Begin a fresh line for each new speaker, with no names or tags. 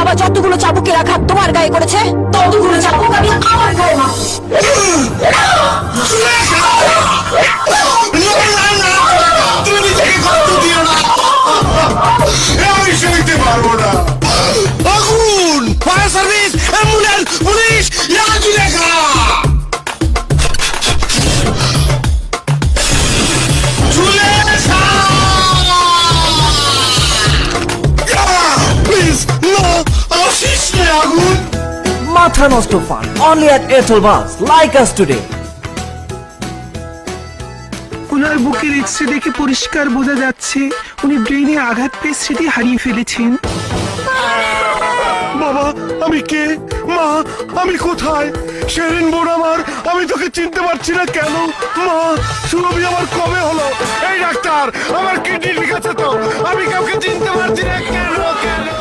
বাবা যতগুলো চাবুকের আঘাত তোমার গায়ে করেছে ততগুলো চাবুক আমি আমার গায়ে মারবো।
তুমি নিজেকে কষ্ট দিও না, আমি সইতে পারবো না। আগুন! Fire service, ambulance, police, Zulekha! Please না, আমার শিশে আগুন!
মাথা নষ্ট fun only at Airtel Buzz. Like us today.
ওনার বুকের এক্সরে দেখে পরিষ্কার বোঝা যাচ্ছে উনি ব্রেইনে আঘাত পেয়ে স্মৃতি হারিয়ে ফেলেছেন।
বাবা, আমি কে? মা, আমি কোথায়? শেরিন বোন আমার, আমি তোকে চিনতে পারছি না কেন? মা, সুরভি আমার কবে হলো? এই ডাক্তার, আমার কিডনি ঠিক আছে তো? আমি কাউকে চিনতে পারছি না কেন?